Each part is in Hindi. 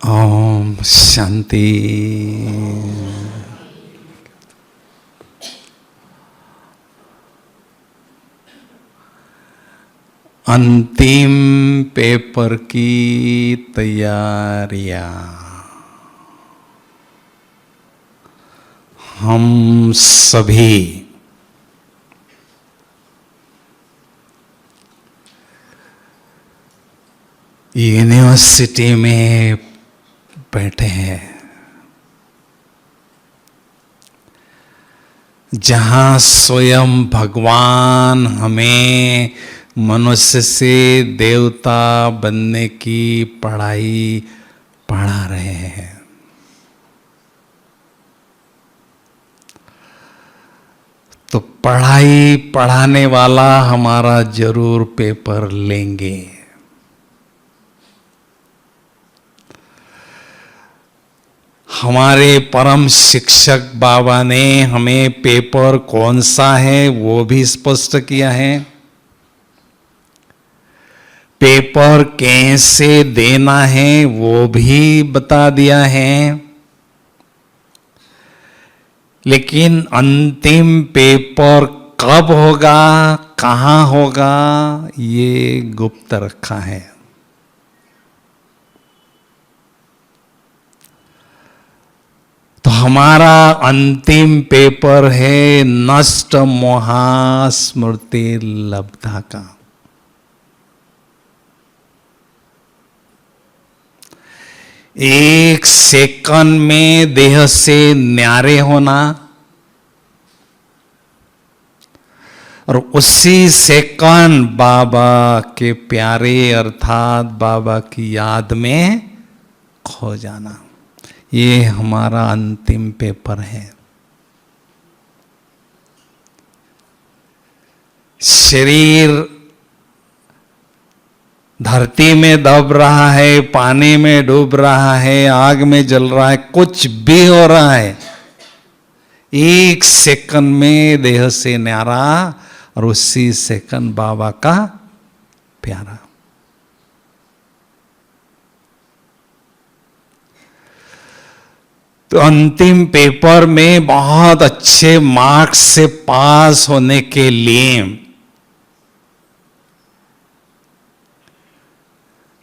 ओम शांति। अंतिम पेपर की तैयारियां हम सभी यूनिवर्सिटी में बैठे हैं, जहां स्वयं भगवान हमें मनुष्य से देवता बनने की पढ़ाई पढ़ा रहे हैं। तो पढ़ाई पढ़ाने वाला हमारा जरूर पेपर लेंगे। हमारे परम शिक्षक बाबा ने हमें पेपर कौन सा है वो भी स्पष्ट किया है, पेपर कैसे देना है वो भी बता दिया है, लेकिन अंतिम पेपर कब होगा, कहाँ होगा, ये गुप्त रखा है। तो हमारा अंतिम पेपर है नष्ट मोहास्मृति लब्धा का। एक सेकंड में देह से न्यारे होना और उसी सेकंड बाबा के प्यारे अर्थात बाबा की याद में खो जाना, ये हमारा अंतिम पेपर है। शरीर धरती में दब रहा है, पानी में डूब रहा है, आग में जल रहा है, कुछ भी हो रहा है, एक सेकंड में देह से न्यारा और उसी सेकंड बाबा का प्यारा। तो अंतिम पेपर में बहुत अच्छे मार्क्स से पास होने के लिए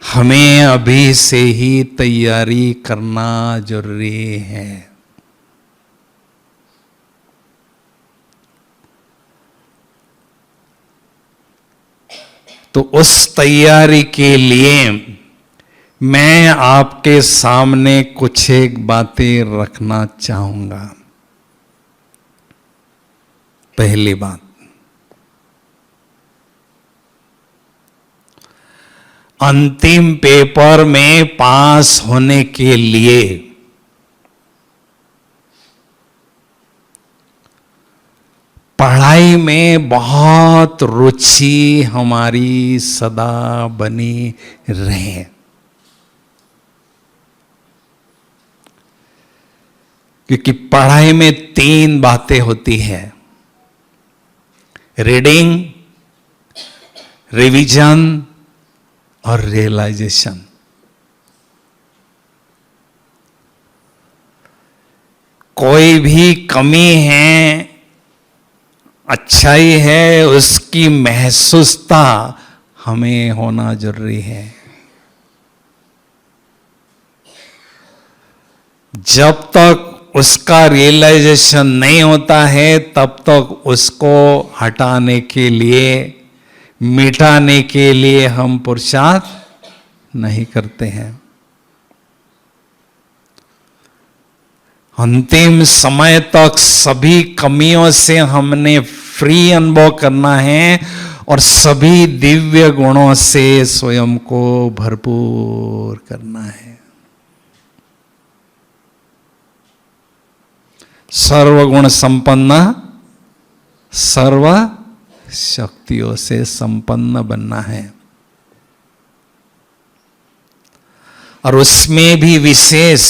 हमें अभी से ही तैयारी करना जरूरी है। तो उस तैयारी के लिए मैं आपके सामने कुछ एक बातें रखना चाहूंगा। पहली बात, अंतिम पेपर में पास होने के लिए पढ़ाई में बहुत रुचि हमारी सदा बनी रहे। क्योंकि पढ़ाई में तीन बातें होती है, रीडिंग, रिवीजन और रियलाइजेशन। कोई भी कमी है, अच्छाई है, उसकी महसूसता हमें होना जरूरी है। जब तक उसका रियलाइजेशन नहीं होता है तब तक उसको हटाने के लिए, मिटाने के लिए हम पुरुषार्थ नहीं करते हैं। अंतिम समय तक सभी कमियों से हमने फ्री अनुभव करना है और सभी दिव्य गुणों से स्वयं को भरपूर करना है। सर्वगुण संपन्न, सर्व शक्तियों से संपन्न बनना है। और उसमें भी विशेष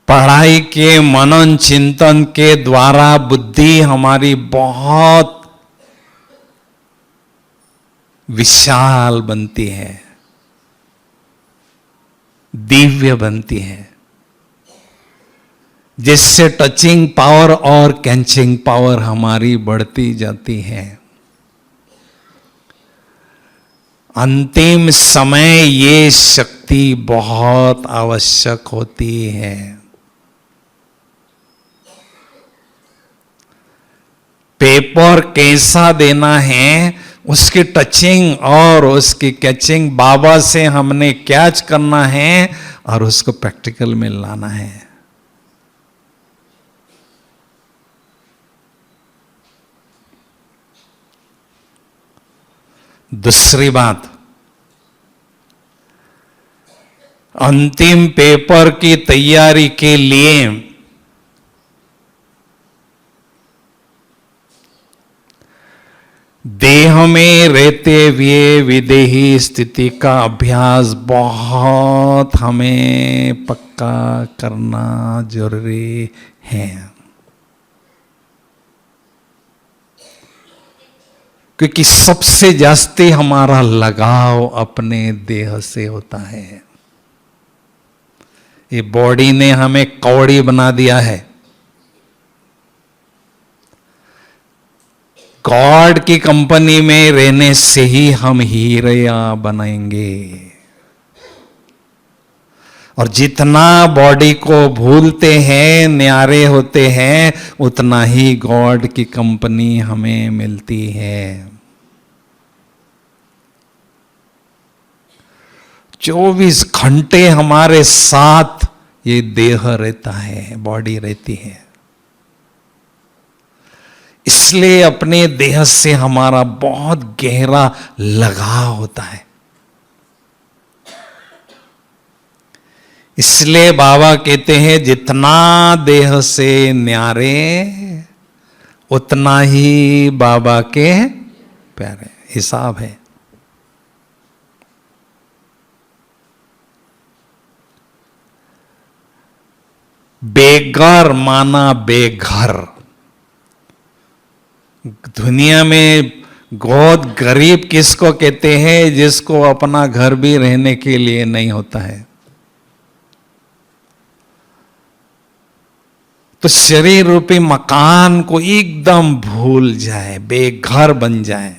पढ़ाई के मनन चिंतन के द्वारा बुद्धि हमारी बहुत विशाल बनती है, दिव्य बनती है, जिससे टचिंग पावर और कैचिंग पावर हमारी बढ़ती जाती है। अंतिम समय ये शक्ति बहुत आवश्यक होती है। पेपर कैसा देना है, उसकी टचिंग और उसकी कैचिंग, बाबा से हमने कैच करना है और उसको प्रैक्टिकल में लाना है। दूसरी बात, अंतिम पेपर की तैयारी के लिए देह में रहते हुए विदेही स्थिति का अभ्यास बहुत हमें पक्का करना जरूरी है, क्योंकि सबसे जास्ती हमारा लगाव अपने देह से होता है। ये बॉडी ने हमें कौड़ी बना दिया है। गॉड की कंपनी में रहने से ही हम हीरा बनाएंगे, और जितना बॉडी को भूलते हैं, न्यारे होते हैं, उतना ही गॉड की कंपनी हमें मिलती है। 24 घंटे हमारे साथ ये देह रहता है, बॉडी रहती है। इसलिए अपने देह से हमारा बहुत गहरा लगाव होता है। इसलिए बाबा कहते हैं, जितना देह से न्यारे उतना ही बाबा के प्यारे। हिसाब है। बेघर माना बेघर। दुनिया में बहुत गरीब किसको कहते हैं? जिसको अपना घर भी रहने के लिए नहीं होता है। तो शरीर रूपी मकान को एकदम भूल जाए, बेघर बन जाए।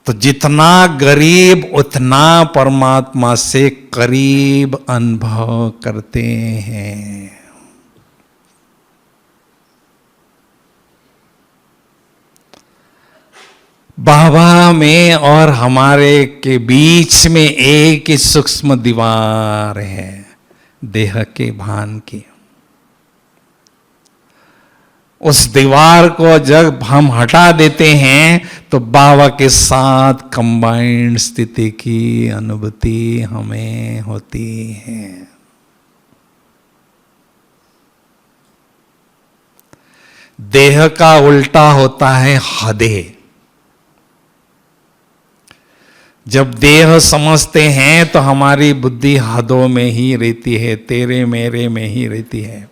तो जितना गरीब उतना परमात्मा से करीब अनुभव करते हैं। बाबा में और हमारे के बीच में एक ही सूक्ष्म दीवार है, देह के भान की। उस दीवार को जब हम हटा देते हैं तो बाबा के साथ कंबाइंड स्थिति की अनुभूति हमें होती है। देह का उल्टा होता है हदे। जब देह समझते हैं तो हमारी बुद्धि हदों में ही रहती है, तेरे मेरे में ही रहती है।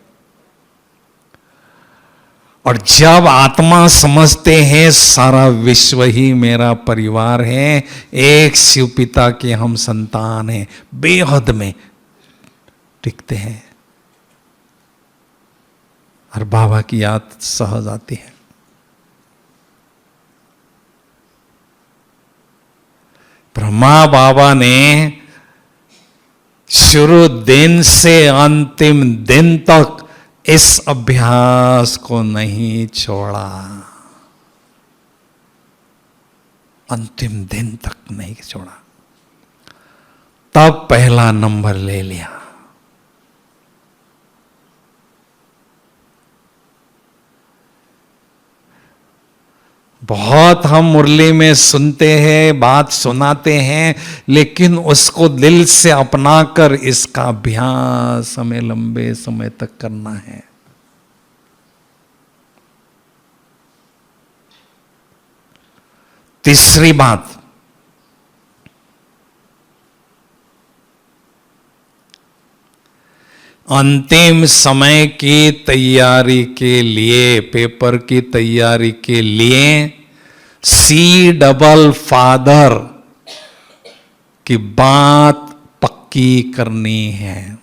और जब आत्मा समझते हैं सारा विश्व ही मेरा परिवार है, एक शिव पिता के हम संतान हैं, बेहद में टिकते हैं और बाबा की याद सहज आती है। ब्रह्मा बाबा ने शुरू दिन से अंतिम दिन तक इस अभ्यास को नहीं छोड़ा। अंतिम दिन तक नहीं छोड़ा, तब पहला नंबर ले लिया। बहुत हम मुरली में सुनते हैं, बात सुनाते हैं, लेकिन उसको दिल से अपनाकर इसका अभ्यास हमें लंबे समय तक करना है। तीसरी बात, अंतिम समय की तैयारी के लिए, पेपर की तैयारी के लिए सी डबल फादर की बात पक्की करनी है।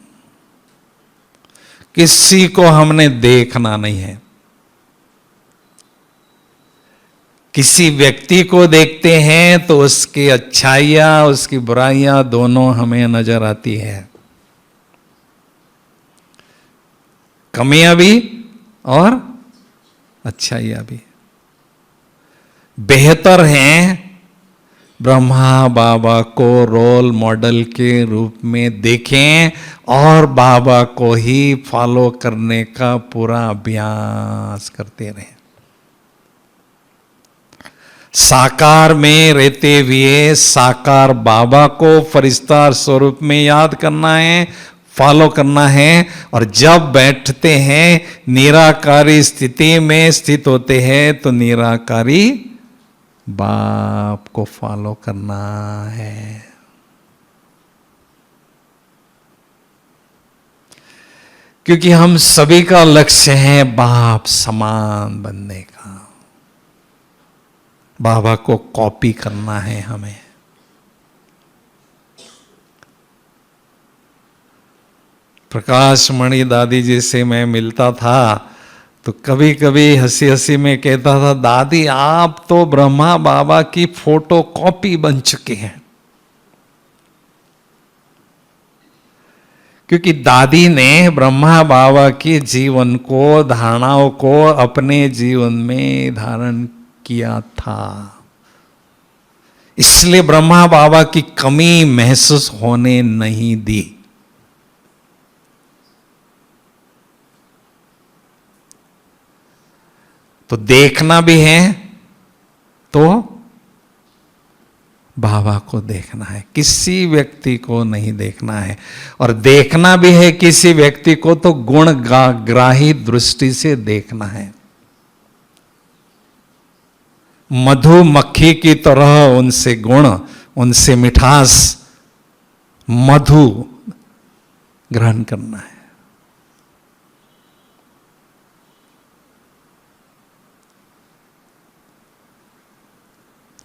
किसी को हमने देखना नहीं है। किसी व्यक्ति को देखते हैं तो उसकी अच्छाइयां उसकी बुराइयां दोनों हमें नजर आती है, कमियां भी और अच्छाइयां भी। बेहतर है ब्रह्मा बाबा को रोल मॉडल के रूप में देखें और बाबा को ही फॉलो करने का पूरा अभ्यास करते रहें। साकार में रहते हुए साकार बाबा को फरिश्ता स्वरूप में याद करना है, फॉलो करना है। और जब बैठते हैं निराकारी स्थिति में स्थित होते हैं तो निराकारी बाप को फॉलो करना है। क्योंकि हम सभी का लक्ष्य है बाप समान बनने का, बाबा को कॉपी करना है हमें। प्रकाश मणि दादी जी से मैं मिलता था तो कभी कभी हंसी हंसी में कहता था, दादी आप तो ब्रह्मा बाबा की फोटो कॉपी बन चुके हैं। क्योंकि दादी ने ब्रह्मा बाबा के जीवन को, धारणाओं को अपने जीवन में धारण किया था, इसलिए ब्रह्मा बाबा की कमी महसूस होने नहीं दी। तो देखना भी है तो बाबा को देखना है, किसी व्यक्ति को नहीं देखना है। और देखना भी है किसी व्यक्ति को तो गुण ग्राही दृष्टि से देखना है। मधुमक्खी की तरह उनसे गुण, उनसे मिठास, मधु ग्रहण करना है।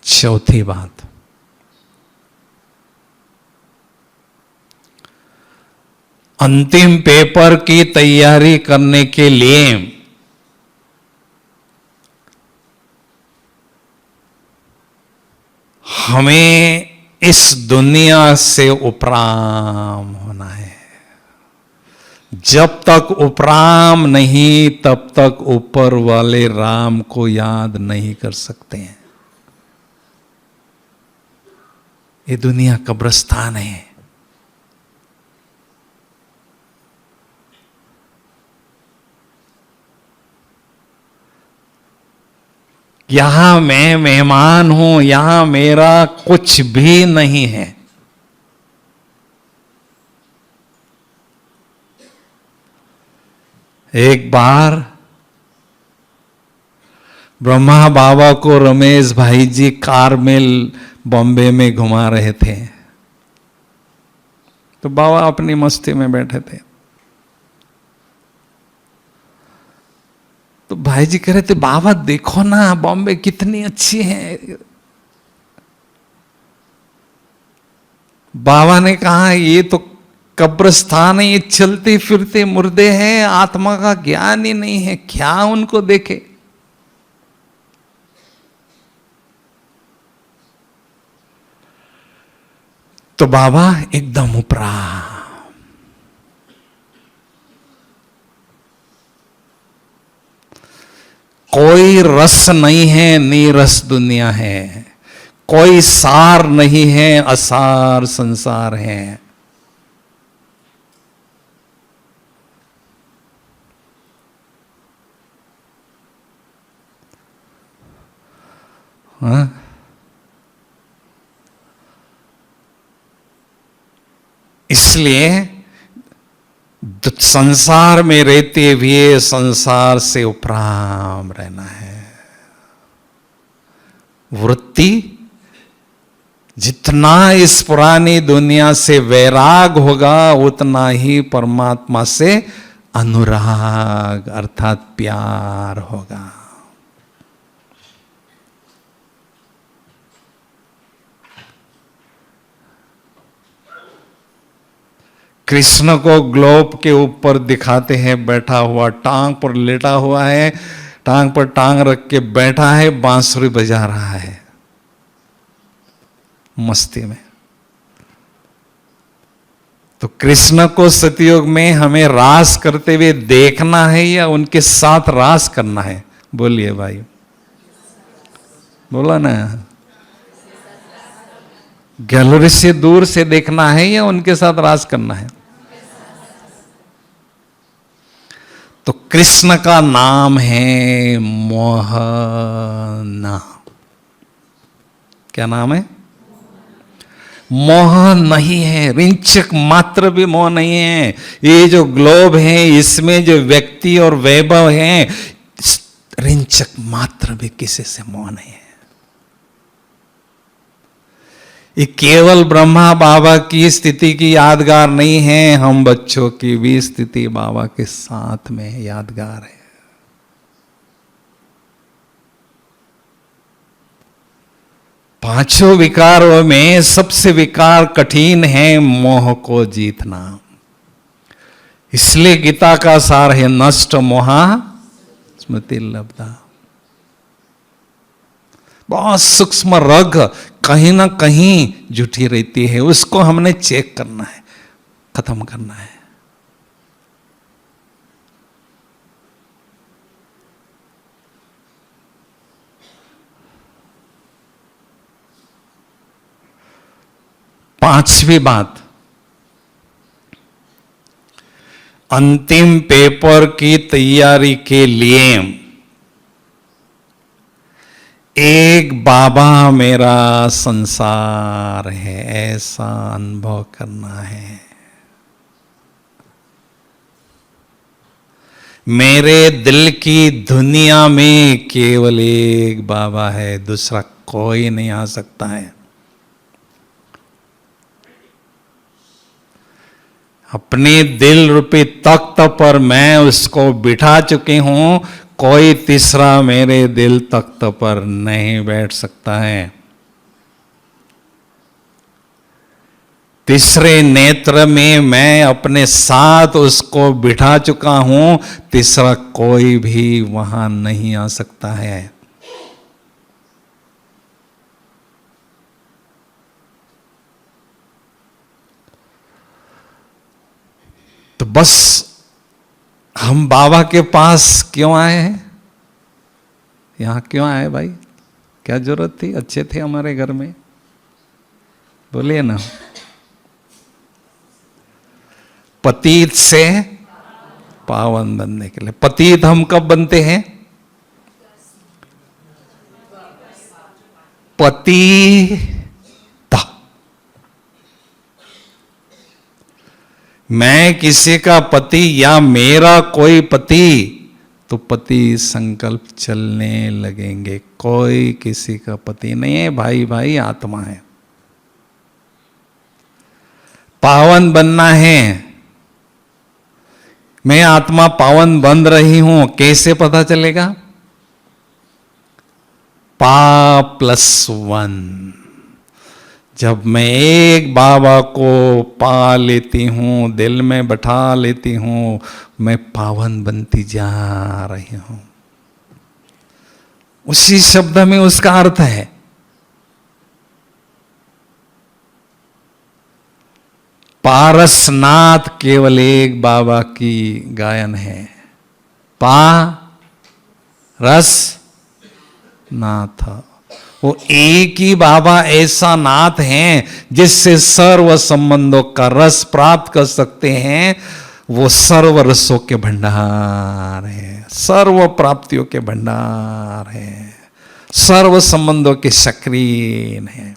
चौथी बात, अंतिम पेपर की तैयारी करने के लिए हमें इस दुनिया से उपराम होना है। जब तक उपराम नहीं तब तक ऊपर वाले राम को याद नहीं कर सकते हैं। ये दुनिया कब्रिस्तान है। यहां मैं मेहमान हूं, यहां मेरा कुछ भी नहीं है। एक बार ब्रह्मा बाबा को रमेश भाई जी कार में बॉम्बे में घुमा रहे थे, तो बाबा अपनी मस्ती में बैठे थे। तो भाई जी कह रहे थे, बाबा देखो ना बॉम्बे कितनी अच्छी है। बाबा ने कहा, ये तो कब्रिस्तान है, ये चलते फिरते मुर्दे हैं, आत्मा का ज्ञान ही नहीं है, क्या उनको देखे। तो बाबा एकदम उपरा, कोई रस नहीं है, नीरस दुनिया है। कोई सार नहीं है, असार संसार है। हाँ? इसलिए संसार में रहते हुए संसार से उपराम रहना है। वृत्ति जितना इस पुरानी दुनिया से वैराग होगा उतना ही परमात्मा से अनुराग अर्थात प्यार होगा। कृष्ण को ग्लोब के ऊपर दिखाते हैं बैठा हुआ, टांग पर लेटा हुआ है, टांग पर टांग रख के बैठा है, बांसुरी बजा रहा है मस्ती में। तो कृष्ण को सतयुग में हमें रास करते हुए देखना है या उनके साथ रास करना है? बोलिए भाई, बोला ना। गैलरी से दूर से देखना है या उनके साथ रास करना है? तो कृष्ण का नाम है मोहना। क्या नाम है? मोह नहीं है, रिंचक मात्र भी मोह नहीं है। ये जो ग्लोब है इसमें जो व्यक्ति और वैभव है, रिंचक मात्र भी किसी से मोह नहीं है। ये केवल ब्रह्मा बाबा की स्थिति की यादगार नहीं है, हम बच्चों की भी स्थिति बाबा के साथ में यादगार है। पांचों विकारों में सबसे विकार कठिन है मोह को जीतना। इसलिए गीता का सार है नष्ट मोहा स्मृति लब्धा। बहुत सूक्ष्म रग कहीं ना कहीं जुटी रहती है, उसको हमने चेक करना है, खत्म करना है। पांचवी बात, अंतिम पेपर की तैयारी के लिए एक बाबा मेरा संसार है, ऐसा अनुभव करना है। मेरे दिल की दुनिया में केवल एक बाबा है, दूसरा कोई नहीं आ सकता है। अपने दिल रूपी तख्त पर मैं उसको बिठा चुकी हूं, कोई तीसरा मेरे दिल तख्त पर नहीं बैठ सकता है। तीसरे नेत्र में मैं अपने साथ उसको बिठा चुका हूं, तीसरा कोई भी वहां नहीं आ सकता है। तो बस हम बाबा के पास क्यों आए हैं? यहां क्यों आए भाई? क्या जरूरत थी? अच्छे थे हमारे घर में, बोलिए ना। पतित से पावन बनने के लिए। पतित हम कब बनते हैं? पतिता। मैं किसी का पति या मेरा कोई पति, तो पति संकल्प चलने लगेंगे। कोई किसी का पति नहीं है, भाई भाई आत्मा है। पावन बनना है। मैं आत्मा पावन बन रही हूं, कैसे पता चलेगा? पा+1। जब मैं एक बाबा को पा लेती हूं, दिल में बैठा लेती हूं, मैं पावन बनती जा रही हूं। उसी शब्द में उसका अर्थ है। पारसनाथ केवल एक बाबा की गायन है। रस नाथ, वो एक ही बाबा ऐसा नाथ हैं जिससे सर्व संबंधों का रस प्राप्त कर सकते हैं। वो सर्व रसों के भंडार है, सर्व प्राप्तियों के भंडार है, सर्व संबंधों के सक्रिय है।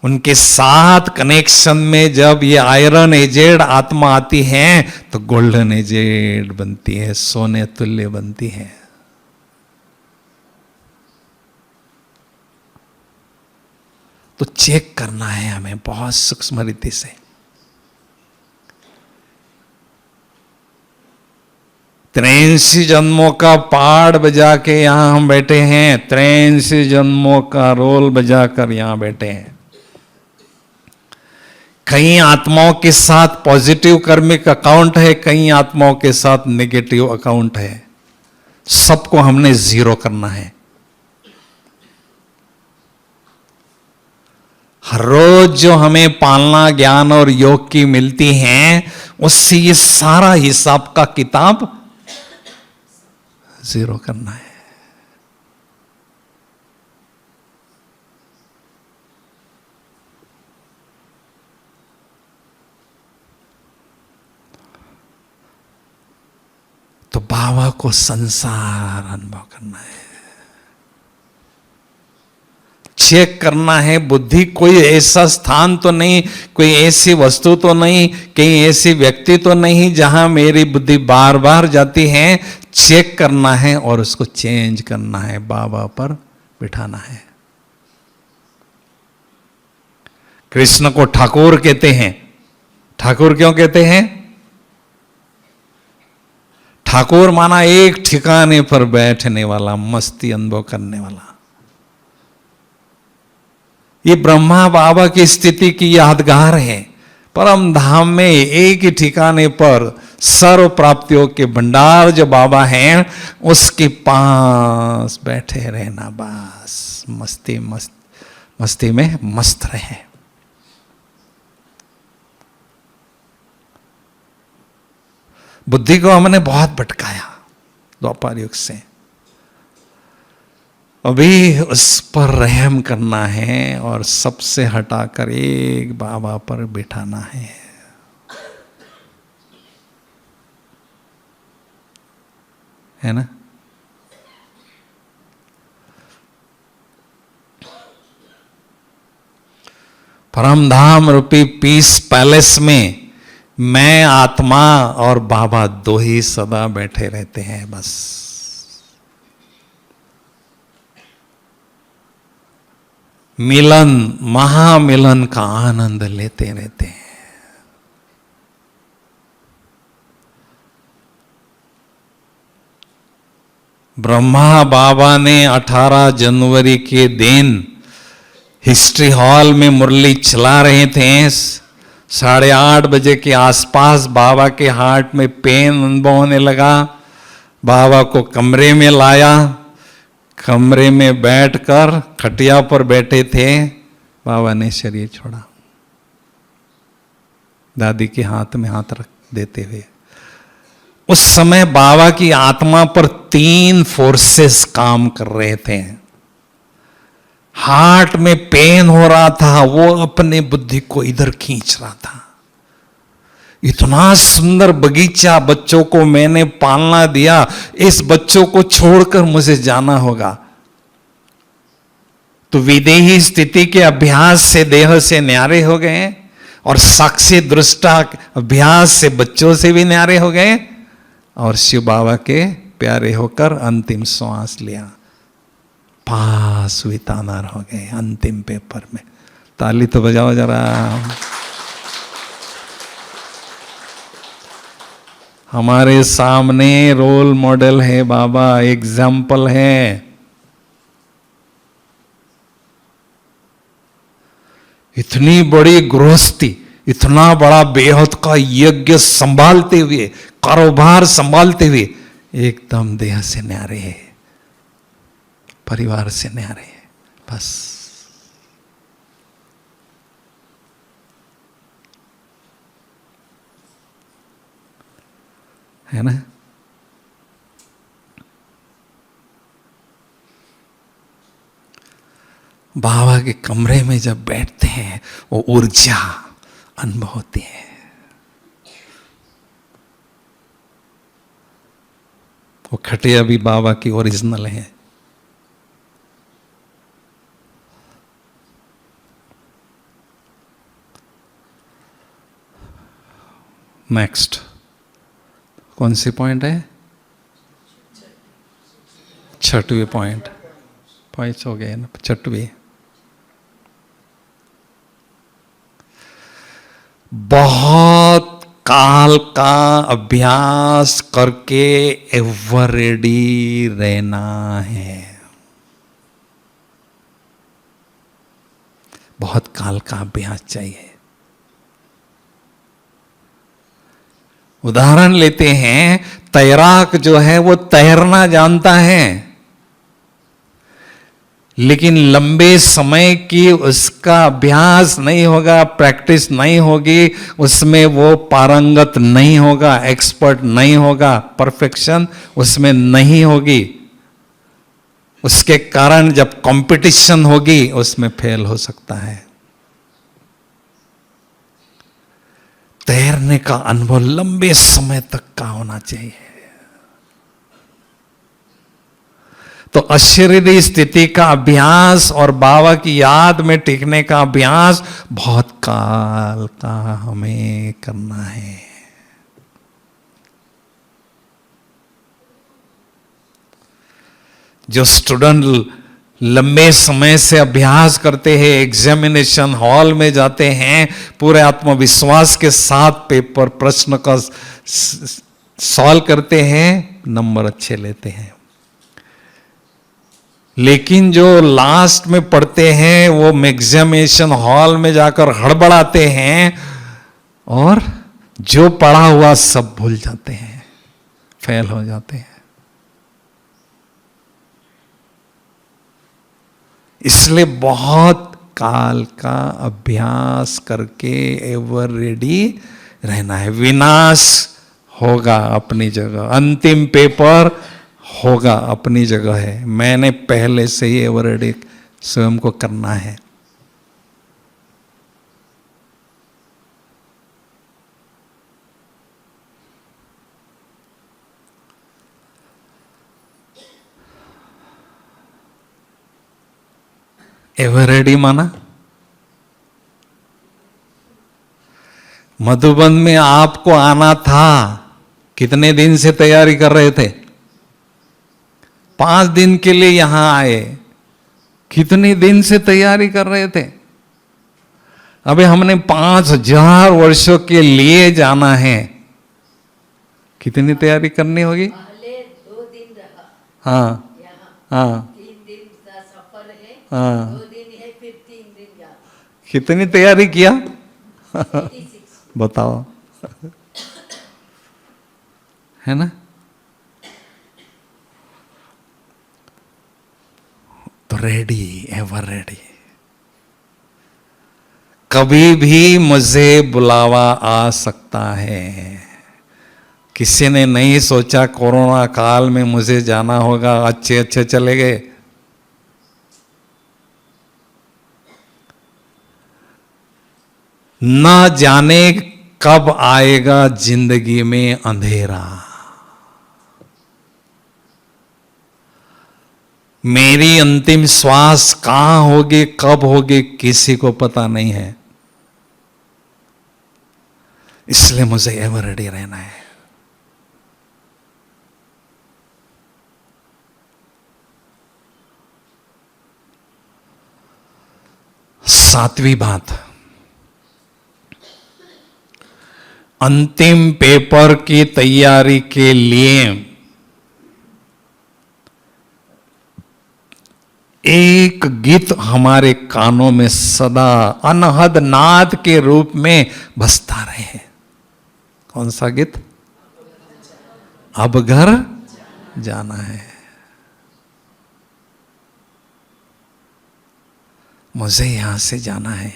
उनके साथ कनेक्शन में जब ये आयरन एजेड आत्मा आती है तो गोल्डन एजेड बनती है, सोने तुल्य बनती है। तो चेक करना है हमें बहुत सूक्ष्म रीति से। त्रेसी जन्मों का पाठ बजा के यहां हम बैठे हैं, 83 जन्मों का रोल बजाकर यहां बैठे हैं। कई आत्माओं के साथ पॉजिटिव कर्मिक अकाउंट है, कई आत्माओं के साथ नेगेटिव अकाउंट है। सबको हमने जीरो करना है। हर रोज जो हमें पालना, ज्ञान और योग की मिलती हैं, उससे ये सारा हिसाब का किताब जीरो करना है। तो बाबा को संसार अनुभव करना है, चेक करना है। बुद्धि कोई ऐसा स्थान तो नहीं, कोई ऐसी वस्तु तो नहीं, कहीं ऐसी व्यक्ति तो नहीं जहां मेरी बुद्धि बार बार जाती है। चेक करना है और उसको चेंज करना है, बाबा पर बिठाना है। कृष्ण को ठाकुर कहते हैं। ठाकुर क्यों कहते हैं? ठाकुर माना एक ठिकाने पर बैठने वाला, मस्ती अनुभव करने वाला। ये ब्रह्मा बाबा की स्थिति की यादगार है। परम धाम में एक ही ठिकाने पर सर्व प्राप्तियों के भंडार जो बाबा हैं, उसके पास बैठे रहना, बस मस्ती में मस्त रहे। बुद्धि को हमने बहुत भटकाया द्वापर युग से। अभी उस पर रहम करना है और सबसे हटाकर एक बाबा पर बिठाना है ना। परमधाम रूपी पीस पैलेस में मैं, आत्मा और बाबा दो ही सदा बैठे रहते हैं, बस। मिलन, महामिलन का आनंद लेते रहते हैं। ब्रह्मा बाबा ने 18 जनवरी के दिन हिस्ट्री हॉल में मुरली चला रहे थे। 8:30 बजे के आसपास बाबा के हार्ट में पेन अनुभव होने लगा। बाबा को कमरे में लाया। कमरे में बैठकर खटिया पर बैठे थे। बाबा ने शरीर छोड़ा, दादी के हाथ में हाथ रख देते हुए। उस समय बाबा की आत्मा पर 3 फोर्सेस काम कर रहे थे। हार्ट में पेन हो रहा था, वो अपने बुद्धि को इधर खींच रहा था। इतना सुंदर बगीचा बच्चों को मैंने पालना दिया, इस बच्चों को छोड़कर मुझे जाना होगा। तो विदेही स्थिति के अभ्यास से देह से न्यारे हो गए और साक्षी दृष्टा अभ्यास से बच्चों से भी न्यारे हो गए और शिव बाबा के प्यारे होकर अंतिम श्वास लिया। पास हुई तानार हो गए अंतिम पेपर में। ताली तो बजाओ जरा। हमारे सामने रोल मॉडल है बाबा, एग्जाम्पल है। इतनी बड़ी गृहस्थी, इतना बड़ा बेहद का यज्ञ संभालते हुए, कारोबार संभालते हुए, एकदम देह से न्यारे है, परिवार से न्यारे है, बस। है ना। बाबा के कमरे में जब बैठते हैं, वो ऊर्जा अनुभव होती है। वो खटिया भी बाबा की ओरिजिनल है। नेक्स्ट कौन सी पॉइंट है? 6वें पॉइंट। 5 हो गए ना, 6वें। बहुत काल का अभ्यास करके एवर रेडी रहना है। बहुत काल का अभ्यास चाहिए। उदाहरण लेते हैं, तैराक जो है वो तैरना जानता है, लेकिन लंबे समय की उसका अभ्यास नहीं होगा, प्रैक्टिस नहीं होगी, उसमें वो पारंगत नहीं होगा, एक्सपर्ट नहीं होगा, परफेक्शन उसमें नहीं होगी। उसके कारण जब कंपटीशन होगी उसमें फेल हो सकता है। तैरने का अनुभव लंबे समय तक का होना चाहिए। तो अशरीरी स्थिति का अभ्यास और बाबा की याद में टिकने का अभ्यास बहुत काल का हमें करना है। जो स्टूडेंट लंबे समय से अभ्यास करते हैं, एग्जामिनेशन हॉल में जाते हैं, पूरे आत्मविश्वास के साथ पेपर प्रश्न का सॉल्व करते हैं, नंबर अच्छे लेते हैं। लेकिन जो लास्ट में पढ़ते हैं वो एग्जामिनेशन हॉल में जाकर हड़बड़ाते हैं और जो पढ़ा हुआ सब भूल जाते हैं, फेल हो जाते हैं। इसलिए बहुत काल का अभ्यास करके एवर रेडी रहना है। विनाश होगा अपनी जगह, अंतिम पेपर होगा अपनी जगह है। मैंने पहले से ही एवर रेडी स्वयं को करना है। एवर रेडी माना मधुबन में आपको आना था, कितने दिन से तैयारी कर रहे थे? 5 दिन के लिए यहां आए, कितने दिन से तैयारी कर रहे थे? अबे हमने 5000 वर्षों के लिए जाना है, कितनी तैयारी करनी होगी? पहले 2 दिन रहा। हाँ हाँ 3 दिन का सफर है। हाँ। 2 दिन है, फिर 3 दिन जा। कितनी तैयारी किया? 86। बताओ, है ना? तो रेडी, एवर रेडी। कभी भी मुझे बुलावा आ सकता है। किसी ने नहीं सोचा कोरोना काल में मुझे जाना होगा, अच्छे अच्छे चले गए। ना जाने कब आएगा जिंदगी में अंधेरा। मेरी अंतिम श्वास कहां होगी, कब होगी, किसी को पता नहीं है। इसलिए मुझे एवर रेडी रहना है। सातवीं बात, अंतिम पेपर की तैयारी के लिए एक गीत हमारे कानों में सदा अनहद नाद के रूप में बजता रहे। कौन सा गीत? अब घर जाना है। मुझे यहां से जाना है।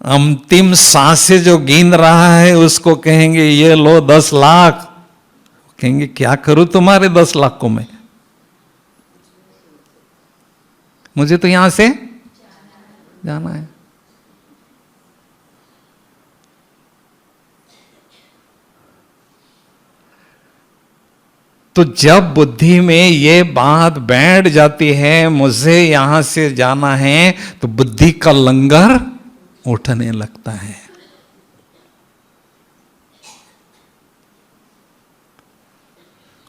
अंतिम सांसें जो गिन रहा है उसको कहेंगे ये लो 10 लाख। कहेंगे क्या करूं तुम्हारे 10 लाख को मैं? मुझे तो यहां से जाना है। तो जब बुद्धि में ये बात बैठ जाती है मुझे यहां से जाना है, तो बुद्धि का लंगर उठने लगता है।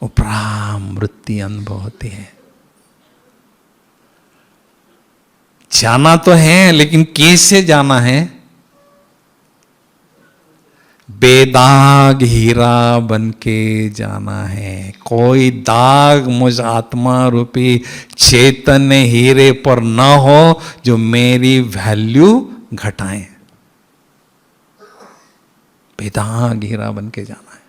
उपरामृति अनुभव होती है। जाना तो है, लेकिन कैसे जाना है? बेदाग हीरा बनके जाना है। कोई दाग मुझ आत्मा रूपी चैतन्य हीरे पर न हो जो मेरी वैल्यू घटाए। बेदाग हीरा बन के जाना है।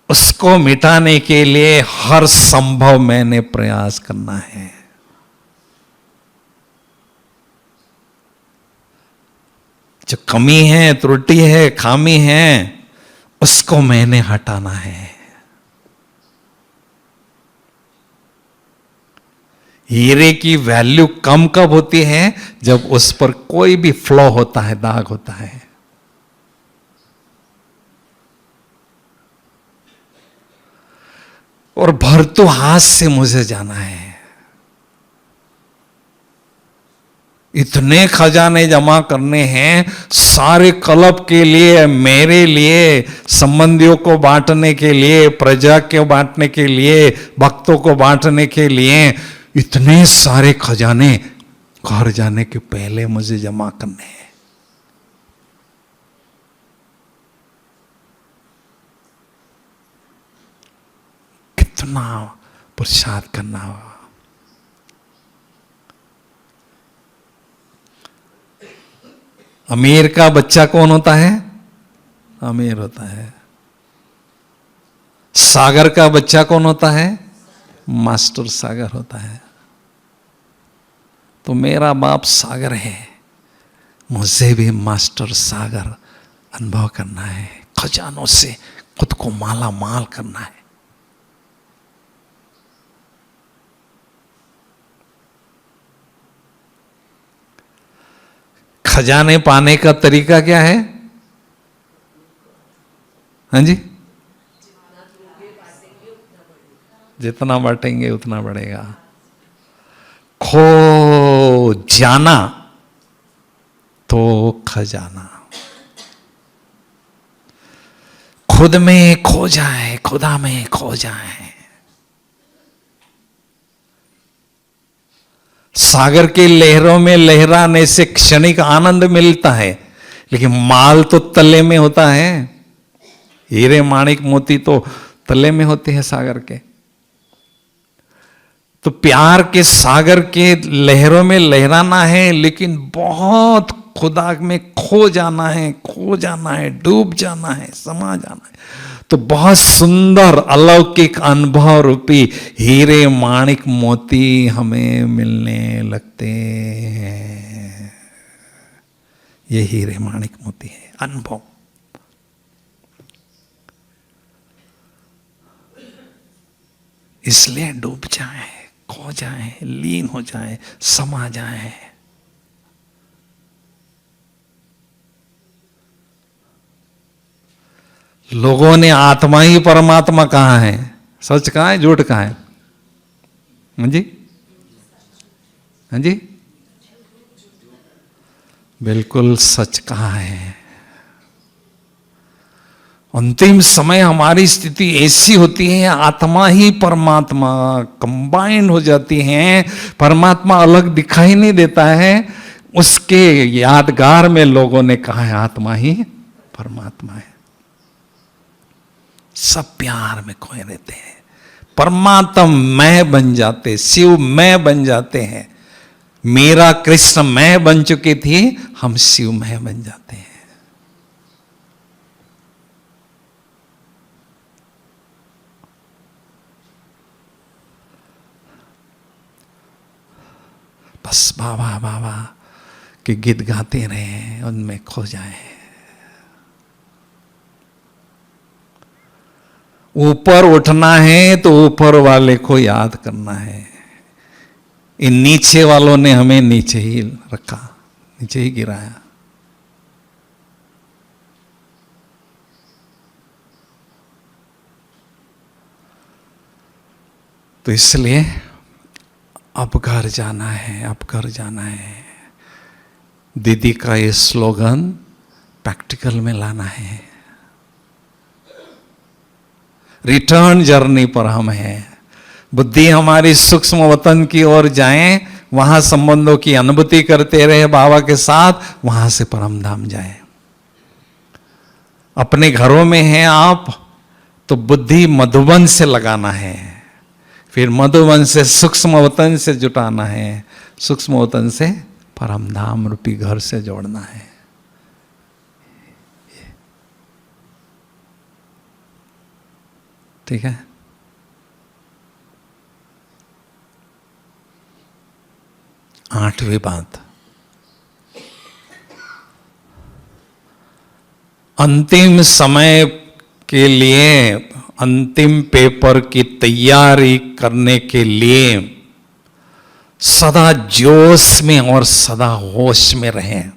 उसको मिटाने के लिए हर संभव मैंने प्रयास करना है। जो कमी है, त्रुटि है, खामी है, उसको मैंने हटाना है। हीरे की वैल्यू कम कब होती है? जब उस पर कोई भी फ्लॉ होता है, दाग होता है। और भरतू हाथ से मुझे जाना है। इतने खजाने जमा करने हैं, सारे क्लब के लिए, मेरे लिए, संबंधियों को बांटने के लिए, प्रजा को बांटने के लिए, भक्तों को बांटने के लिए। इतने सारे खजाने घर जाने के पहले मुझे जमा करने हैं। कितना पुरुषार्थ करना होगा। अमीर का बच्चा कौन होता है? अमीर होता है। सागर का बच्चा कौन होता है? मास्टर सागर होता है। तो मेरा बाप सागर है, मुझे भी मास्टर सागर अनुभव करना है। खजानों से खुद को माला माल करना है। खजाने पाने का तरीका क्या है? हाँ जी, जितना बांटेंगे उतना बढ़ेगा। खो जाना तो खजाना। खुद में खो जाए, खुदा में खो जाए। सागर की लहरों में लहराने से क्षणिक आनंद मिलता है, लेकिन माल तो तले में होता है। हीरे माणिक मोती तो तले में होते हैं सागर के। तो प्यार के सागर के लहरों में लहराना है, लेकिन बहुत खुदा में खो जाना है, खो जाना है, डूब जाना है, समा जाना है। तो बहुत सुंदर अलौकिक अनुभव रूपी हीरे माणिक मोती हमें मिलने लगते हैं। ये हीरे माणिक मोती है अनुभव। इसलिए डूब जाए, खो जाए, लीन हो जाए, समा जाए। लोगों ने आत्मा ही परमात्मा कहा है। सच कहा है, झूठ कहा है? हाँ जी, हाँ जी, बिल्कुल सच कहा है। अंतिम समय हमारी स्थिति ऐसी होती है, आत्मा ही परमात्मा कंबाइन हो जाती है। परमात्मा अलग दिखाई नहीं देता है। उसके यादगार में लोगों ने कहा है आत्मा ही परमात्मा है। सब प्यार में खोए रहते हैं। परमात्मा मैं बन जाते, शिव मैं बन जाते हैं। मेरा कृष्ण मैं बन चुकी थी, हम शिव मैं बन जाते हैं। बस बाबा बाबा के गीत गाते रहे, उनमें खो जाए। ऊपर उठना है तो ऊपर वाले को याद करना है। इन नीचे वालों ने हमें नीचे ही रखा, नीचे ही गिराया। तो इसलिए अब घर जाना है, अब घर जाना है। दीदी का ये स्लोगन प्रैक्टिकल में लाना है। रिटर्न जर्नी पर हम हैं। बुद्धि हमारी सूक्ष्म वतन की ओर जाए, वहां संबंधों की अनुभूति करते रहे बाबा के साथ, वहां से परम धाम जाए। अपने घरों में हैं आप, तो बुद्धि मधुबन से लगाना है, फिर मधुबन से सूक्ष्म वतन से जुटाना है, सूक्ष्म वतन से परमधाम रूपी घर से जोड़ना है। ठीक है। आठवीं बात, अंतिम समय के लिए, अंतिम पेपर की तैयारी करने के लिए सदा जोश में और सदा होश में रहें।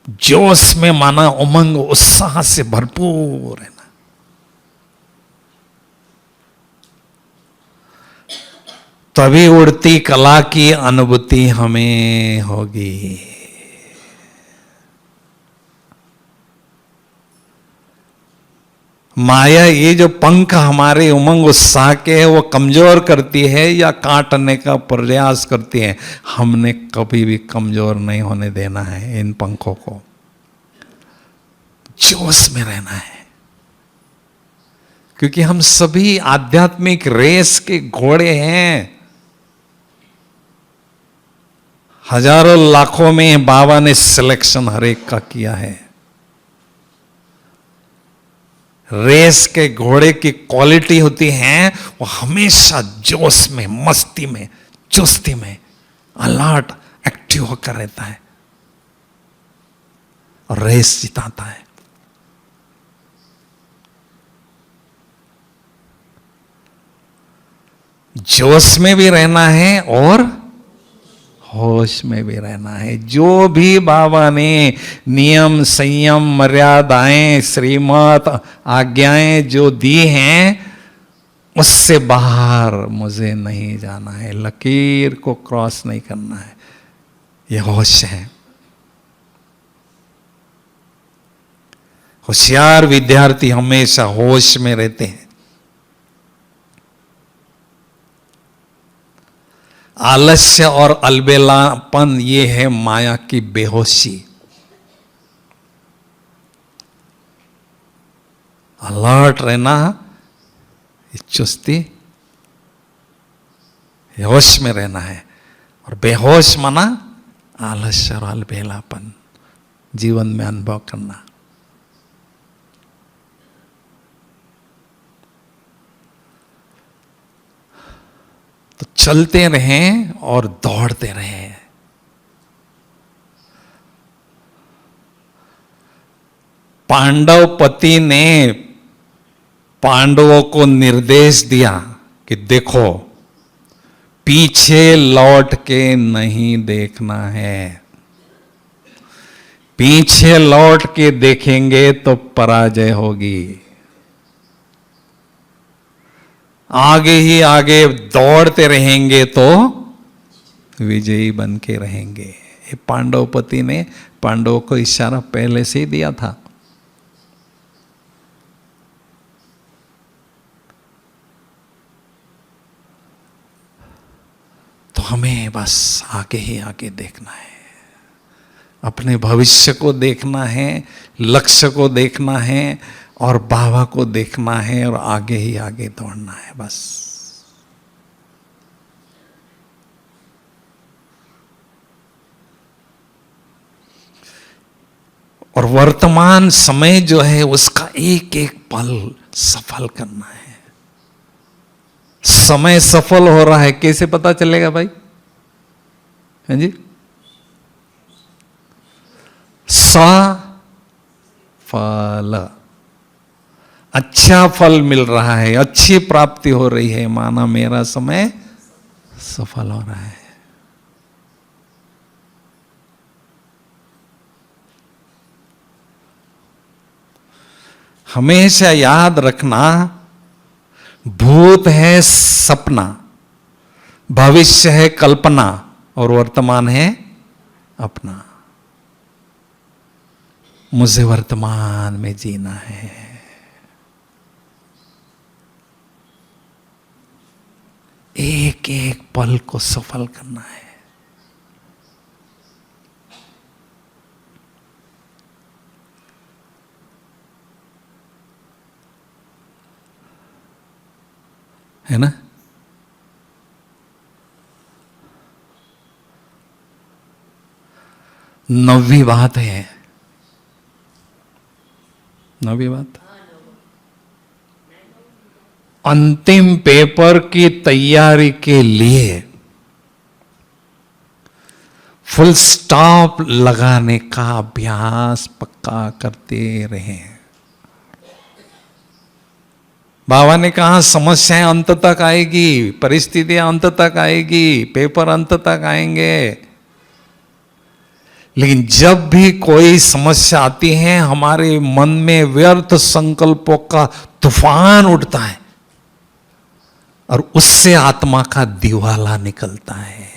जोश में माना उमंग उत्साह से भरपूर रहना। तभी उड़ती कला की अनुभूति हमें होगी। माया ये जो पंख हमारे उमंग उत्साह के है वो कमजोर करती है या काटने का प्रयास करती है। हमने कभी भी कमजोर नहीं होने देना है इन पंखों को। जोश में रहना है, क्योंकि हम सभी आध्यात्मिक रेस के घोड़े हैं। हजारों लाखों में बाबा ने सिलेक्शन हर एक का किया है। रेस के घोड़े की क्वालिटी होती है वो हमेशा जोश में, मस्ती में, चुस्ती में, अलर्ट, एक्टिव होकर रहता है और रेस जिताता है। जोश में भी रहना है और होश में भी रहना है। जो भी बाबा ने नियम, संयम, मर्यादाएं, श्रीमत, आज्ञाएं जो दी हैं उससे बाहर मुझे नहीं जाना है, लकीर को क्रॉस नहीं करना है। यह होश है। होशियार विद्यार्थी हमेशा होश में रहते हैं। आलस्य और अलबेलापन ये है माया की बेहोशी। अलर्ट रहना, चुस्ती, होश में रहना है। और बेहोश माना आलस्य और अलबेलापन जीवन में अनुभव करना। तो चलते रहें और दौड़ते रहें। पांडव पति ने पांडवों को निर्देश दिया कि देखो पीछे लौट के नहीं देखना है। पीछे लौट के देखेंगे तो पराजय होगी। आगे ही आगे दौड़ते रहेंगे तो विजयी बन के रहेंगे। ये पांडवपति ने पांडवों को इशारा पहले से ही दिया था। तो हमें बस आगे ही आगे देखना है, अपने भविष्य को देखना है, लक्ष्य को देखना है और बाबा को देखना है और आगे ही आगे दौड़ना है बस। और वर्तमान समय जो है उसका एक एक पल सफल करना है। समय सफल हो रहा है कैसे पता चलेगा भाई? हैं जी? सफल, अच्छा फल मिल रहा है, अच्छी प्राप्ति हो रही है, माना मेरा समय सफल हो रहा है। हमेशा याद रखना, भूत है सपना, भविष्य है कल्पना और वर्तमान है अपना। मुझे वर्तमान में जीना है। एक एक पल को सफल करना है। है ना? 9वीं बात है, 9वीं बात, अंतिम पेपर की तैयारी के लिए फुल स्टॉप लगाने का अभ्यास पक्का करते रहें। बाबा ने कहा समस्याएं अंत तक आएगी, परिस्थितियां अंत तक आएगी, पेपर अंत तक आएंगे, लेकिन जब भी कोई समस्या आती है हमारे मन में व्यर्थ संकल्पों का तूफान उठता है और उससे आत्मा का दिवाला निकलता है,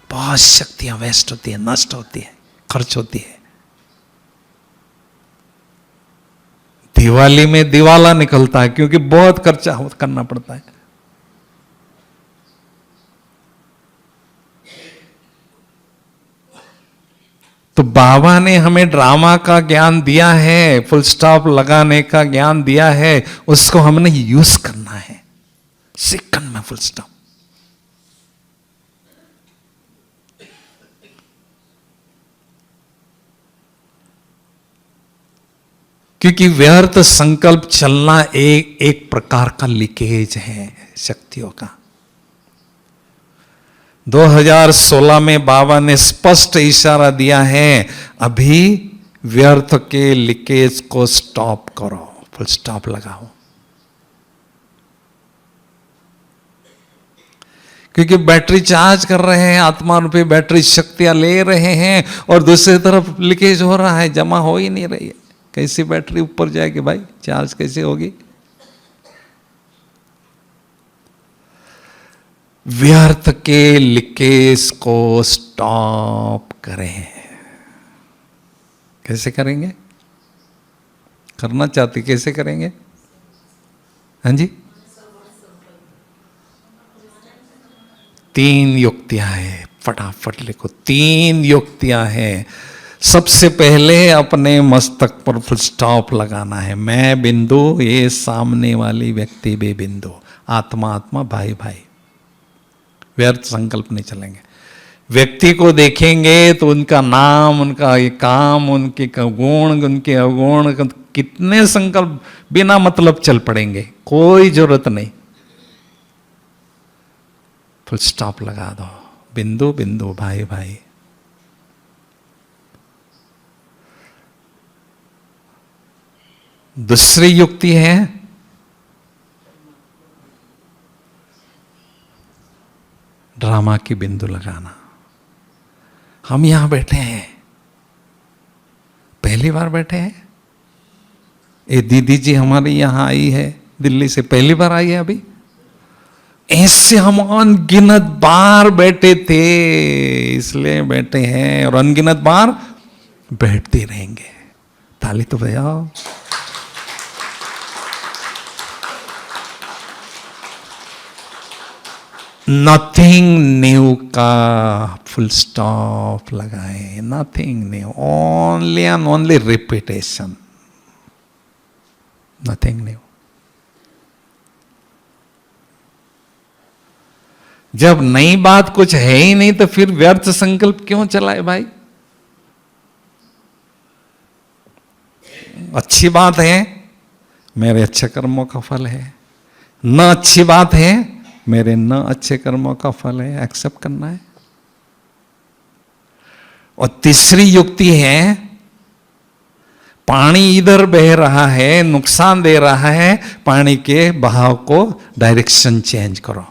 बहुत शक्तियां वेस्ट होती है, नष्ट होती है, खर्च होती है। दिवाली में दिवाला निकलता है क्योंकि बहुत खर्चा करना पड़ता है। तो बाबा ने हमें ड्रामा का ज्ञान दिया है, फुल स्टॉप लगाने का ज्ञान दिया है, उसको हमने यूज करना है। सेकंड में फुल स्टॉप। क्योंकि व्यर्थ संकल्प चलना एक प्रकार का लीकेज है शक्तियों का। 2016 में बाबा ने स्पष्ट इशारा दिया है, अभी व्यर्थ के लीकेज को स्टॉप करो, फुल स्टॉप लगाओ। क्योंकि बैटरी चार्ज कर रहे हैं, आत्मा रूपी बैटरी शक्तियां ले रहे हैं और दूसरी तरफ लीकेज हो रहा है, जमा हो ही नहीं रही है। कैसी बैटरी ऊपर जाएगी भाई, चार्ज कैसे होगी? व्यर्थ के लीकेज को स्टॉप करें। कैसे करेंगे? करना चाहते कैसे करेंगे? हाँ जी, 3 युक्तियां हैं, फटाफट लिखो। 3 युक्तियां हैं। सबसे पहले अपने मस्तक पर फुल स्टॉप लगाना है। मैं बिंदु, ये सामने वाली व्यक्ति भी बिंदु, आत्मा आत्मा, भाई भाई। व्यर्थ संकल्प नहीं चलेंगे। व्यक्ति को देखेंगे तो उनका नाम, उनका ये काम, उनके गुण, उनके अवगुण, कितने संकल्प बिना मतलब चल पड़ेंगे, कोई जरूरत नहीं। फुल स्टॉप लगा दो। बिंदु बिंदु, भाई भाई। दूसरी युक्ति है ड्रामा की बिंदु लगाना। हम यहां बैठे हैं, पहली बार बैठे हैं। ये दीदी जी हमारी यहां आई है, दिल्ली से पहली बार आई है अभी। ऐसे हम अनगिनत बार बैठे थे, इसलिए बैठे हैं और अनगिनत बार बैठते रहेंगे। ताली तो बजाओ। नथिंग न्यू का फुल स्टॉप लगाए। Nothing new, only and only repetition, nothing new. जब नई बात कुछ है ही नहीं तो फिर व्यर्थ संकल्प क्यों चलाए भाई? अच्छी बात है, मेरे अच्छे कर्मों का फल है। न अच्छी बात है, मेरे न अच्छे कर्मों का फल है, एक्सेप्ट करना है। और तीसरी युक्ति है, पानी इधर बह रहा है, नुकसान दे रहा है, पानी के बहाव को डायरेक्शन चेंज करो।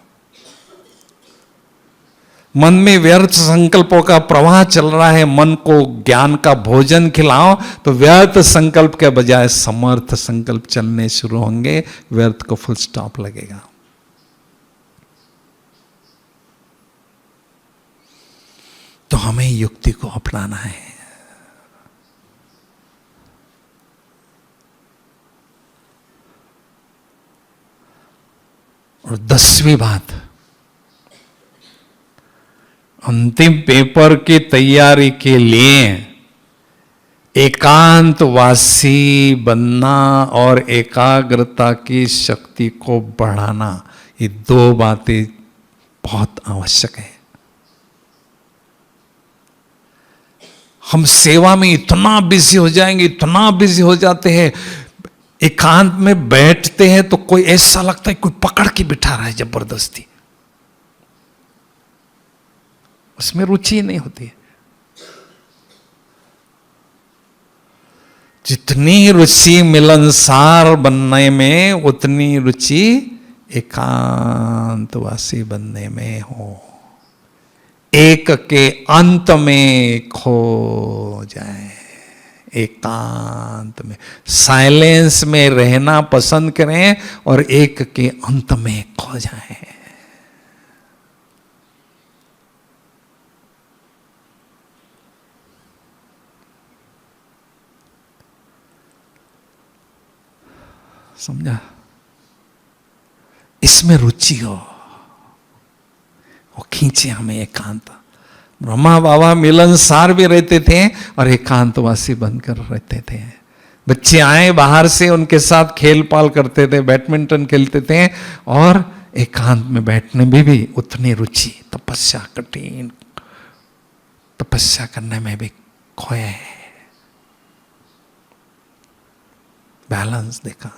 मन में व्यर्थ संकल्पों का प्रवाह चल रहा है, मन को ज्ञान का भोजन खिलाओ तो व्यर्थ संकल्प के बजाय समर्थ संकल्प चलने शुरू होंगे, व्यर्थ को फुल स्टॉप लगेगा। तो हमें युक्ति को अपनाना है। और 10वीं बात, अंतिम पेपर की तैयारी के लिए एकांतवासी बनना और एकाग्रता की शक्ति को बढ़ाना, ये 2 बातें बहुत आवश्यक है। हम सेवा में इतना बिजी हो जाएंगे, इतना बिजी हो जाते हैं, एकांत में बैठते हैं तो कोई ऐसा लगता है कोई पकड़ के बिठा रहा है जबरदस्ती, उसमें रुचि नहीं होती है। जितनी रुचि मिलनसार बनने में, उतनी रुचि एकांतवासी बनने में हो, एक के अंत में खो जाए, एकांत में, साइलेंस में रहना पसंद करें और एक के अंत में खो जाएं। समझा? इसमें रुचि हो, वो खींचे हमें एकांत। ब्रह्मा बाबा मिलनसार भी रहते थे और एकांतवासी बनकर रहते थे। बच्चे आए बाहर से, उनके साथ खेल पाल करते थे, बैडमिंटन खेलते थे और एकांत में बैठने में भी उतनी रुचि, तपस्या, कठिन तपस्या करने में भी खोए। बैलेंस देखा।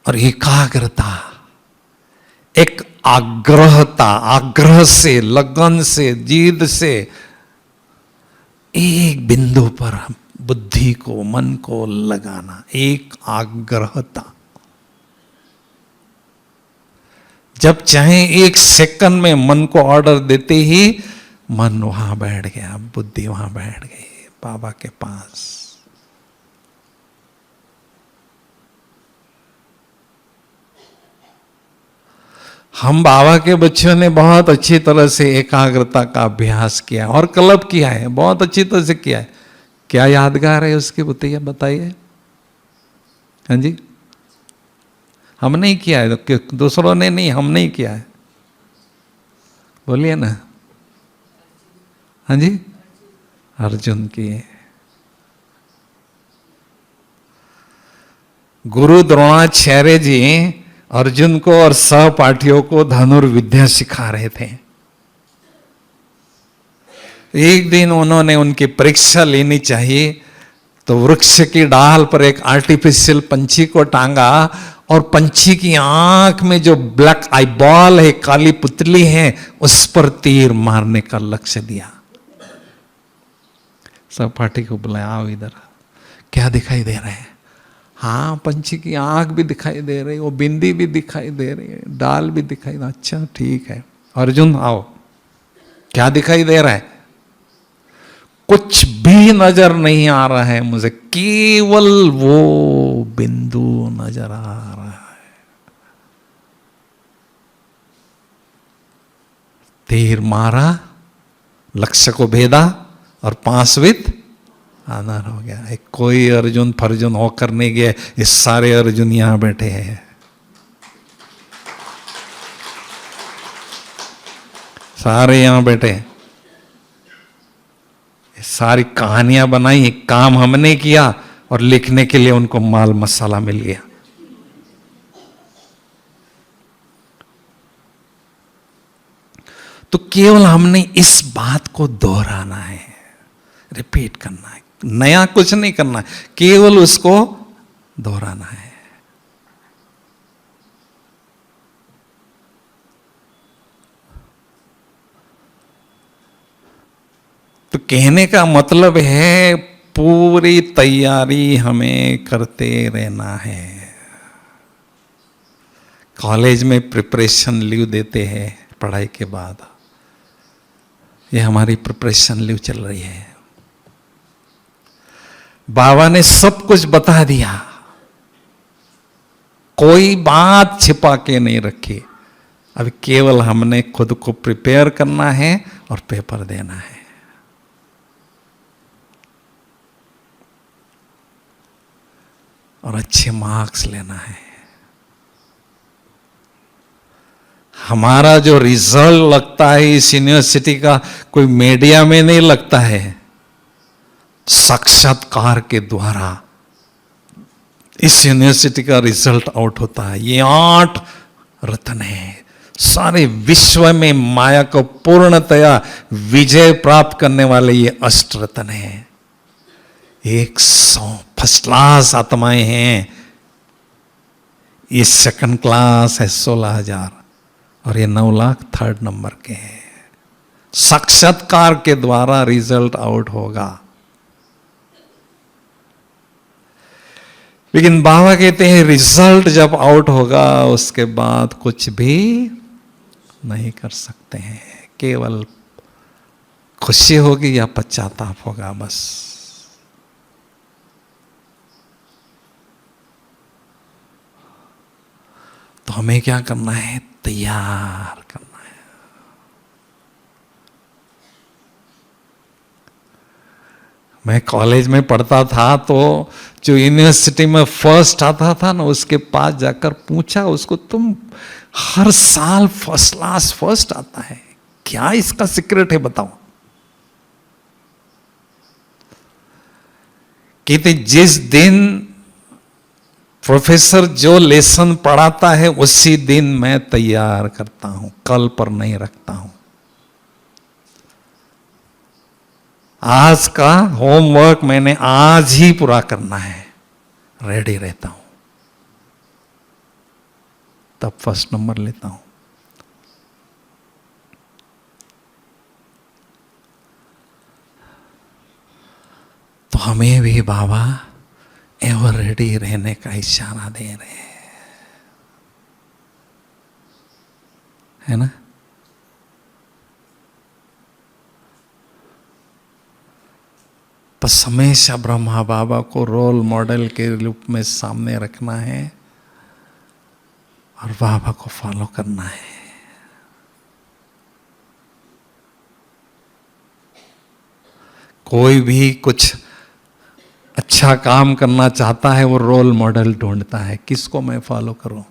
और एकाग्रता, एक आग्रहता, आग्रह से, लगन से, जिद से एक बिंदु पर बुद्धि को, मन को लगाना, एक आग्रहता। जब चाहे एक सेकंड में मन को ऑर्डर देते ही मन वहां बैठ गया, बुद्धि वहां बैठ गई बाबा के पास। हम बाबा के बच्चों ने बहुत अच्छी तरह से एकाग्रता का अभ्यास किया और क्लब किया है, बहुत अच्छी तरह से किया है। क्या यादगार है उसकी बताइए? हाँ जी, हम नहीं किया है, दूसरों ने नहीं, हम नहीं किया है, बोलिए ना। हाँ जी, अर्जुन की। गुरु द्रोणाचार्य जी अर्जुन को और सहपाठियों को धनुर्विद्या सिखा रहे थे। एक दिन उन्होंने उनकी परीक्षा लेनी चाहिए तो वृक्ष की डाल पर एक आर्टिफिशियल पंछी को टांगा और पंछी की आंख में जो ब्लैक आई बॉल है, काली पुतली है, उस पर तीर मारने का लक्ष्य दिया। सहपाठी को बुलाया, आओ इधर, क्या दिखाई दे रहा है? हाँ, पंछी की आंख भी दिखाई दे रही, वो बिंदी भी दिखाई दे रही है, डाल भी दिखाई दे। अच्छा ठीक है अर्जुन, आओ, क्या दिखाई दे रहा है? कुछ भी नजर नहीं आ रहा है मुझे, केवल वो बिंदु नजर आ रहा है। तीर मारा, लक्ष्य को भेदा और पांचवित आनर हो गया। एक कोई अर्जुन फर्जुन होकर नहीं गया, इस सारे अर्जुन यहां बैठे हैं, सारे यहां बैठे हैं। सारी कहानियां बनाई, काम हमने किया और लिखने के लिए उनको माल मसाला मिल गया। तो केवल हमने इस बात को दोहराना है, रिपीट करना है, नया कुछ नहीं करना है, केवल उसको दोहराना है। तो कहने का मतलब है पूरी तैयारी हमें करते रहना है। कॉलेज में प्रिपरेशन लीव देते हैं पढ़ाई के बाद, ये हमारी प्रिपरेशन लीव चल रही है। बाबा ने सब कुछ बता दिया, कोई बात छिपा के नहीं रखी। अब केवल हमने खुद को प्रिपेयर करना है और पेपर देना है। और अच्छे मार्क्स लेना है। हमारा जो रिजल्ट लगता है इस यूनिवर्सिटी का, कोई मीडिया में नहीं लगता है, साक्षात्कार के द्वारा इस यूनिवर्सिटी का रिजल्ट आउट होता है। ये 8 रत्न है, सारे विश्व में माया को पूर्णतया विजय प्राप्त करने वाले ये अष्टरत्न हैं। 100 फर्स्ट क्लास आत्माएं हैं, ये सेकंड क्लास है 16,000, और ये 9 लाख थर्ड नंबर के हैं। साक्षात्कार के द्वारा रिजल्ट आउट होगा। लेकिन बाबा कहते हैं रिजल्ट जब आउट होगा उसके बाद कुछ भी नहीं कर सकते हैं, केवल खुशी होगी या पश्चाताप होगा बस। तो हमें क्या करना है? तैयार करना है। मैं कॉलेज में पढ़ता था तो जो यूनिवर्सिटी में फर्स्ट आता था ना, उसके पास जाकर पूछा उसको, तुम हर साल फर्स्ट क्लास फर्स्ट आता है, क्या इसका सीक्रेट है बताओ? कहते जिस दिन प्रोफेसर जो लेसन पढ़ाता है उसी दिन मैं तैयार करता हूं, कल पर नहीं रखता हूं। आज का होमवर्क मैंने आज ही पूरा करना है, रेडी रहता हूं, तब फर्स्ट नंबर लेता हूं। तो हमें भी बाबा एवर रेडी रहने का इशारा दे रहे हैं, है ना? बस हमेशा ब्रह्मा बाबा को रोल मॉडल के रूप में सामने रखना है और बाबा को फॉलो करना है। कोई भी कुछ अच्छा काम करना चाहता है वो रोल मॉडल ढूंढता है, किसको मैं फॉलो करूं?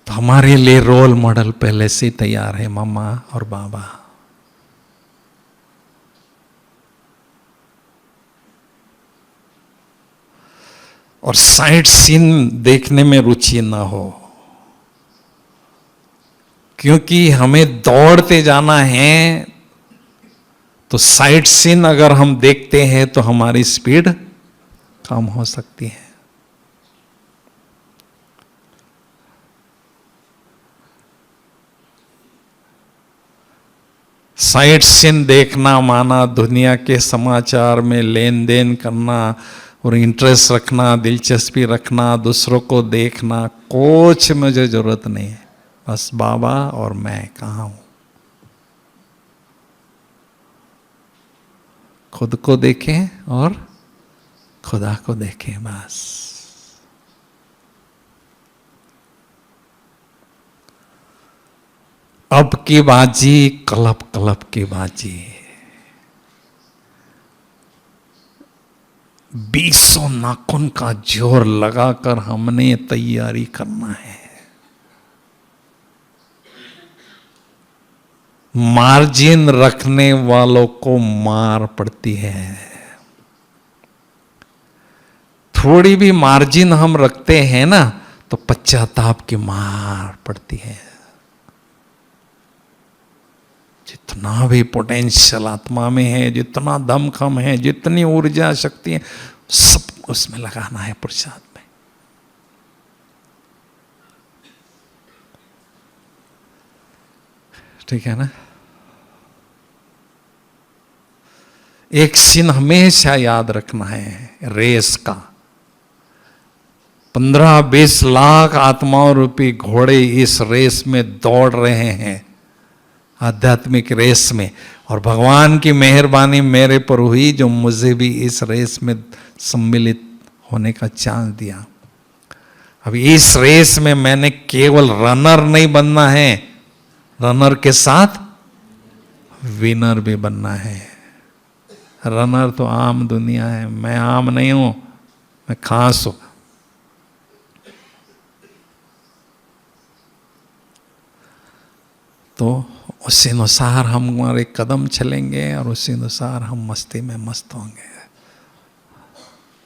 तो हमारे लिए रोल मॉडल पहले से तैयार है, मम्मा और बाबा। और साइट सीन देखने में रुचि ना हो, क्योंकि हमें दौड़ते जाना है, तो साइट सीन अगर हम देखते हैं तो हमारी स्पीड कम हो सकती है। साइट सीन देखना माना दुनिया के समाचार में लेन देन करना और इंटरेस्ट रखना, दिलचस्पी रखना, दूसरों को देखना, कुछ मुझे जरूरत नहीं है। बस बाबा और मैं कहाँ हूं, खुद को देखें और खुदा को देखें, बस। अब की बाजी कलप कलप की बाजी, 20 नाखून का जोर लगाकर हमने तैयारी करना है। मार्जिन रखने वालों को मार पड़ती है। थोड़ी भी मार्जिन हम रखते हैं ना तो पश्चाताप की मार पड़ती है। जितना भी पोटेंशियल आत्मा में है, जितना दमखम है, जितनी ऊर्जा शक्ति है, सब उसमें लगाना है, पुरुषार्थ में। ठीक है ना? एक सीन हमेशा याद रखना है रेस का। 15-20 लाख आत्माओं रूपी घोड़े इस रेस में दौड़ रहे हैं, आध्यात्मिक रेस में, और भगवान की मेहरबानी मेरे पर हुई जो मुझे भी इस रेस में सम्मिलित होने का चांस दिया। अब इस रेस में मैंने केवल रनर नहीं बनना है, रनर के साथ विनर भी बनना है। रनर तो आम दुनिया है, मैं आम नहीं हूं, मैं खास हूं। तो उसी अनुसार हम हमारे कदम चलेंगे और उसी अनुसार हम मस्ती में मस्त होंगे।